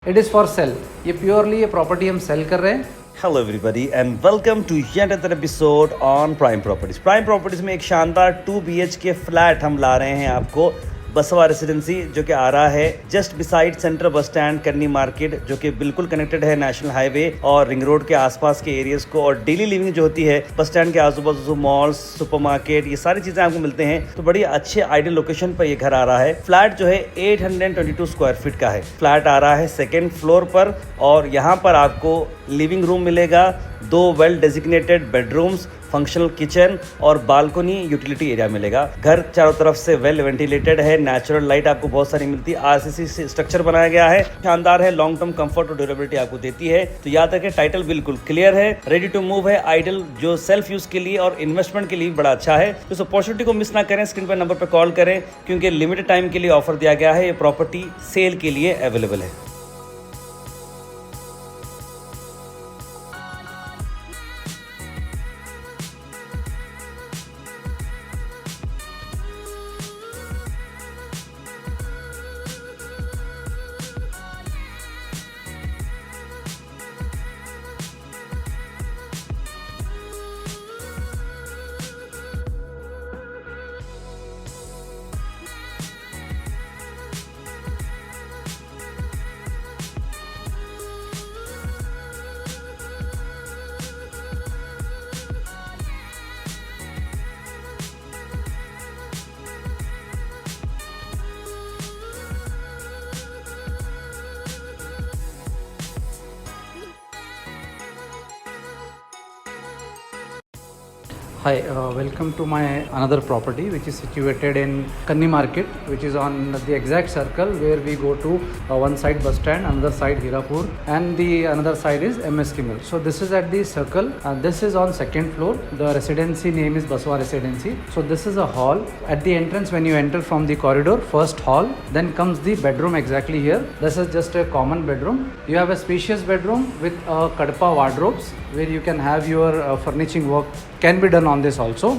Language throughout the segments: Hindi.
It is for sale. ये प्योरली ये प्रॉपर्टी हम सेल कर रहे हैं। Hello everybody and welcome to yet another episode on Prime Properties. Prime Properties में एक शानदार 2 BHK फ्लैट हम ला रहे हैं आपको, बसवा रेसिडेंसी, जो कि आ रहा है just beside central bus stand कन्नी मार्केट, जो कि बिल्कुल कनेक्टेड है नेशनल हाईवे और रिंग रोड के आसपास के एरियाज को। और डेली लिविंग जो होती है बस स्टैंड के आजू बाजू मॉल्स, सुपरमार्केट, ये सारी चीजें आपको मिलते हैं। तो बड़ी अच्छे आइडियल लोकेशन पर ये घर आ रहा है। फ्लैट जो है 822 स्क्वायर फीट का है। फ्लैट आ रहा है सेकेंड फ्लोर पर और यहाँ पर आपको लिविंग रूम मिलेगा, 2 well designated bedrooms, functional kitchen और बालकनी यूटिलिटी एरिया मिलेगा। घर चारों तरफ से वेल वेंटिलेटेड है, नेचुरल लाइट आपको बहुत सारी मिलती है। RCC से स्ट्रक्चर बनाया गया है, शानदार है, लॉन्ग टर्म कंफर्ट और ड्यूरेबिलिटी आपको देती है। तो याद रखें, टाइटल बिल्कुल क्लियर है, रेडी टू मूव है, आइडियल जो सेल्फ यूज के लिए और इन्वेस्टमेंट के लिए बड़ा अच्छा है। तो इस अपॉर्चुनिटी को मिस ना करें, स्क्रीन पर नंबर पर कॉल करें, क्योंकि लिमिटेड टाइम के लिए ऑफर दिया गया है। ये प्रॉपर्टी सेल के लिए अवेलेबल है। Hi, welcome to my another property which is situated in Kanni Market, which is on the exact circle where we go to one side bus stand, another side Hirapur, and the another side is MSK Mill. So this is at the circle. This is on second floor. The residency name is Baswa Residency. So this is a hall. At the entrance, when you enter from the corridor, first hall, then comes the bedroom exactly here. This is just a common bedroom. You have a spacious bedroom with kadpa wardrobes where you can have your furnishing work can be done on this also.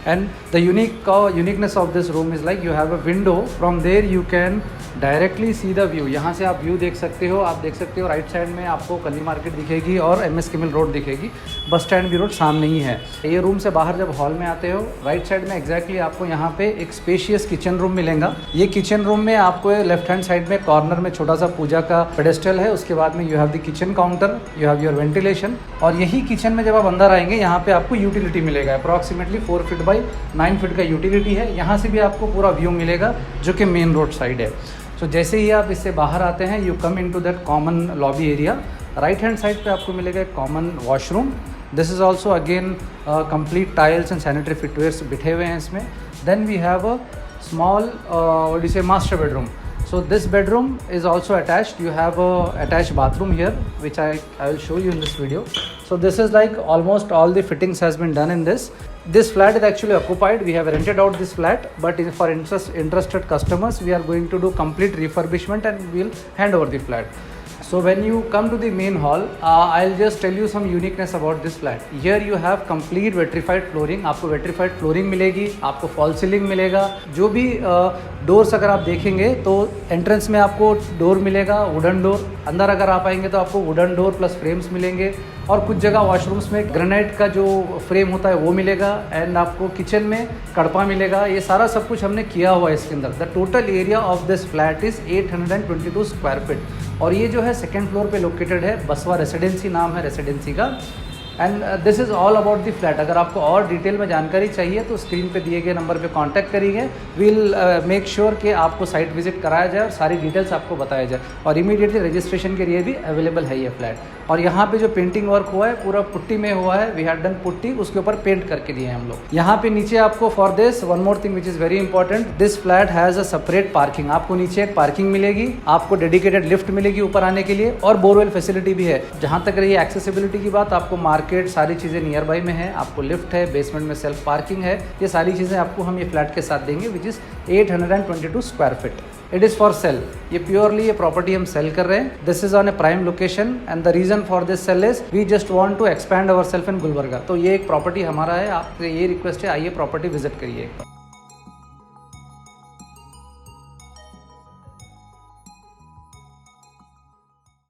And the uniqueness of this room is like you have a window, from there you can directly see the view. यहाँ से आप व्यू देख सकते हो। आप देख सकते हो राइट साइड में आपको कन्नी मार्केट दिखेगी और MSK मिल रोड दिखेगी, बस स्टैंड भी रोड सामने ही है। ये रूम से बाहर जब हॉल में आते हो, राइट साइड में एग्जैक्टली आपको यहाँ पे एक स्पेशियस किचन रूम मिलेगा। ये किचन रूम में आपको लेफ्ट हैंड साइड में कॉर्नर में छोटा सा पूजा का पेडेस्टल है। उसके बाद में you have the kitchen counter, you have your ventilation. और यही किचन में जब आप अंदर आएंगे, यहाँ पे आपको यूटिलिटी मिलेगा। अप्रॉक्सीमेटली 4 फीट बाई 9 फीट का यूटिलिटी है। यहाँ से भी आपको पूरा व्यू मिलेगा जो कि मेन रोड साइड है। सो जैसे ही आप इससे बाहर आते हैं, you come in to that common lobby area. Right hand side पे आपको मिलेगा एक common washroom. This is also again complete tiles and sanitary fitwares बिठे हुए हैं इसमें। Then we have a small master bedroom. So this bedroom is also attached. You have a attached bathroom here, which I will show you in this video. So this is like almost all the fittings has been done in this. This flat is actually occupied. We have rented out this flat, but for interested customers, we are going to do complete refurbishment and we'll hand over the flat. So when you come to the main hall, I'll just tell you some uniqueness about this flat. Here you have complete vitrified flooring. आपको vitrified flooring मिलेगी, आपको फॉल सीलिंग मिलेगा। जो भी डोर्स अगर आप देखेंगे तो एंट्रेंस में आपको डोर मिलेगा, वुडन डोर। अंदर अगर आप आएंगे तो आपको वुडन डोर प्लस फ्रेम्स मिलेंगे। और कुछ जगह वॉशरूम्स में ग्रेनाइट का जो फ्रेम होता है वो मिलेगा। एंड आपको किचन में कड़पा मिलेगा। ये सारा सब कुछ हमने किया हुआ है इसके अंदर। The total area of this flat is 822 square feet. और ये जो है सेकेंड फ्लोर पे लोकेटेड है। बसवा रेसिडेंसी नाम है रेसिडेंसी का। And this is all about the flat. अगर आपको और डिटेल में जानकारी चाहिए तो स्क्रीन पे दिए गए नंबर पे कांटेक्ट करिए। विल मेक श्योर कि आपको साइट विजिट कराया जाए और सारी डिटेल्स आपको बताया जाए। और इमीडिएटली रजिस्ट्रेशन के लिए भी अवेलेबल है ये फ्लैट। और यहाँ पे जो पेंटिंग वर्क हुआ है पूरा पुट्टी में हुआ है। वी हैव डन पुट्टी, उसके ऊपर पेंट करके दिए हैं हम लोग। यहाँ पे नीचे आपको for this one more thing which is very important, this flat has a separate parking. आपको नीचे एक पार्किंग मिलेगी, आपको डेडिकेटेड लिफ्ट मिलेगी ऊपर आने के लिए, और बोरवेल फैसिलिटी भी है। जहाँ तक रही एक्सेसिबिलिटी की बात, आपको मार्केट सारी चीज़ें नियर बाई में है। आपको लिफ्ट है, बेसमेंट में सेल्फ पार्किंग है। ये सारी चीज़ें आपको हम ये फ्लैट के साथ देंगे, which is 822 square feet. It is for sale. ये प्योरली ये प्रॉपर्टी हम सेल कर रहे हैं। This is on a prime location and the reason for this sale is we just want to expand our self in Gulbarga. तो ये एक प्रॉपर्टी हमारा है। आपसे ये रिक्वेस्ट है, आइए प्रॉपर्टी विजिट करिए।